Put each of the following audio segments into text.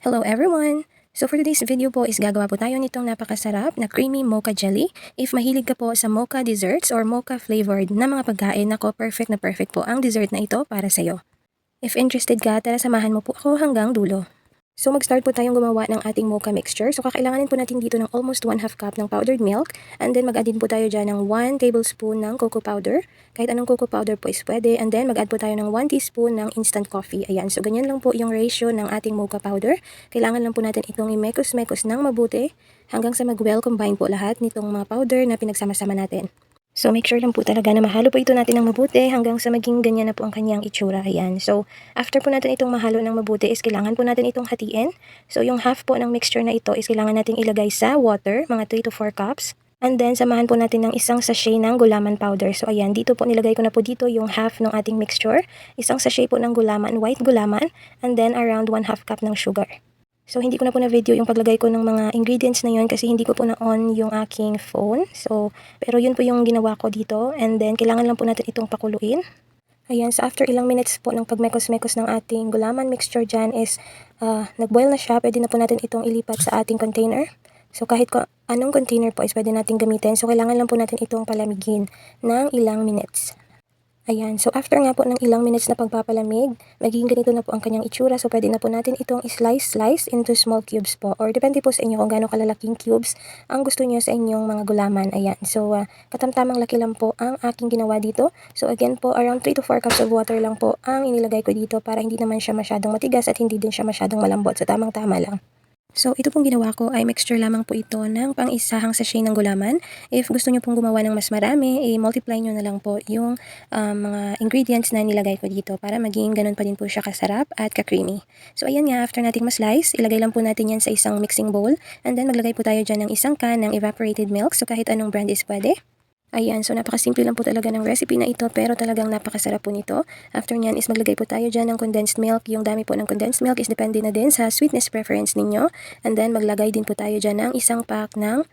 Hello everyone! So for today's video po is gagawa po tayo nitong napakasarap na creamy mocha jelly. If mahilig ka po sa mocha desserts or mocha flavored na mga pagkain, nako perfect na perfect po ang dessert na ito para sa'yo. If interested ka, tara samahan mo po ako hanggang dulo. So mag-start po tayong gumawa ng ating mocha mixture. So kakailanganin po natin dito ng almost 1/2 cup ng powdered milk. And then mag-add din po tayo dyan ng 1 tablespoon ng cocoa powder. Kahit anong cocoa powder po is pwede. And then mag-add po tayo ng 1 teaspoon ng instant coffee. Ayan, so ganyan lang po yung ratio ng ating mocha powder. Kailangan lang po natin itong i-mekos-mekos ng mabuti hanggang sa mag-well combine po lahat nitong mga powder na pinagsama-sama natin. So make sure lang po talaga na mahalo po ito natin ng mabuti hanggang sa maging ganyan na po ang kanyang itsura. Ayan. So after po natin itong mahalo ng mabuti is kailangan po natin itong hatiin. So yung half po ng mixture na ito is kailangan nating ilagay sa water, mga 3 to 4 cups. And then samahan po natin ng isang sachet ng gulaman powder. So ayan, dito po nilagay ko na po dito yung half ng ating mixture. Isang sachet po ng gulaman, white gulaman. And then around 1/2 cup ng sugar. So, hindi ko na po na-video yung paglagay ko ng mga ingredients na yun kasi hindi ko po na-on yung aking phone. So, pero yun po yung ginawa ko dito. And then, kailangan lang po natin itong pakuluin. Ayan, so after ilang minutes po ng pagmekos-mekos ng ating gulaman mixture dyan is nag-boil na siya. Pwede na po natin itong ilipat sa ating container. So, kahit anong container po is pwede natin gamitin. So, kailangan lang po natin itong palamigin ng ilang minutes. Ayan, so after nga po ng ilang minutes na pagpapalamig, magiging ganito na po ang kanyang itsura. So pwede na po natin itong slice into small cubes po. Or depende po sa inyo kung gaano kalalaking cubes ang gusto niyo sa inyong mga gulaman. Ayan, so katamtamang laki lang po ang aking ginawa dito. So again po, around 3 to 4 cups of water lang po ang inilagay ko dito para hindi naman siya masyadong matigas at hindi din siya masyadong malambot. So tamang-tama lang. So, ito pong ginawa ko ay mixture lamang po ito ng pang-isahang sachet ng gulaman. If gusto nyo pong gumawa ng mas marami, i-multiply nyo na lang po yung mga ingredients na nilagay ko dito para maging ganun pa din po siya kasarap at ka-creamy. So, ayan nga, after nating ma-slice, ilagay lang po natin yan sa isang mixing bowl. And then, maglagay po tayo dyan ng isang can ng evaporated milk. So, kahit anong brand is pwede. Ayan, so napakasimple lang po talaga ng recipe na ito pero talagang napakasarap po nito. After nyan is maglagay po tayo dyan ng condensed milk. Yung dami po ng condensed milk is depende na din sa sweetness preference ninyo. And then maglagay din po tayo dyan ng isang pack ng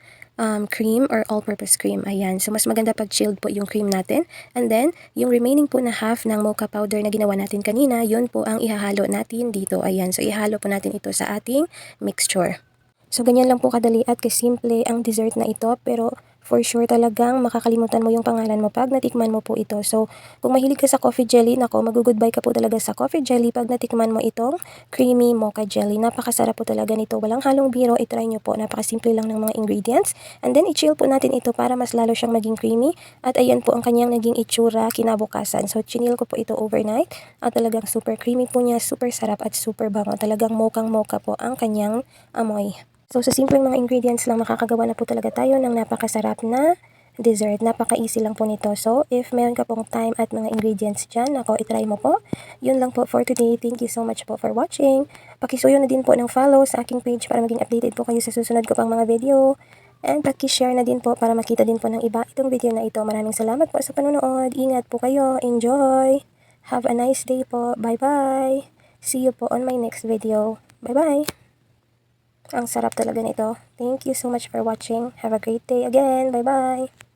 cream or all-purpose cream. Ayan, so mas maganda pag chilled po yung cream natin. And then, yung remaining po na half ng mocha powder na ginawa natin kanina, yun po ang ihahalo natin dito. Ayan, so ihalo po natin ito sa ating mixture. So, ganyan lang po kadali at kasimple ang dessert na ito pero for sure talagang makakalimutan mo yung pangalan mo pag natikman mo po ito. So, kung mahilig ka sa coffee jelly, nako, mag-goodbye ka po talaga sa coffee jelly pag natikman mo itong creamy mocha jelly. Napakasarap po talaga nito. Walang halong biro, itry nyo po. Napakasimple lang ng mga ingredients. And then, i-chill po natin ito para mas lalo siyang maging creamy. At ayan po ang kanyang naging itsura kinabukasan. So, chinil ko po ito overnight. At talagang super creamy po niya, super sarap at super bango. Talagang mocha po ang kanyang amoy. So, sa simpleng mga ingredients lang, makakagawa na po talaga tayo ng napakasarap na dessert. Napaka-easy lang po nito. So, if meron ka pong time at mga ingredients dyan, ako, itry mo po. Yun lang po for today. Thank you so much po for watching. Pakisuyo na din po ng follow sa aking page para maging updated po kayo sa susunod ko pang mga video. And pakishare na din po para makita din po ng iba itong video na ito. Maraming salamat po sa panonood. Ingat po kayo. Enjoy! Have a nice day po. Bye-bye! See you po on my next video. Bye-bye! Ang sarap talaga nito. Thank you so much for watching. Have a great day again. Bye-bye!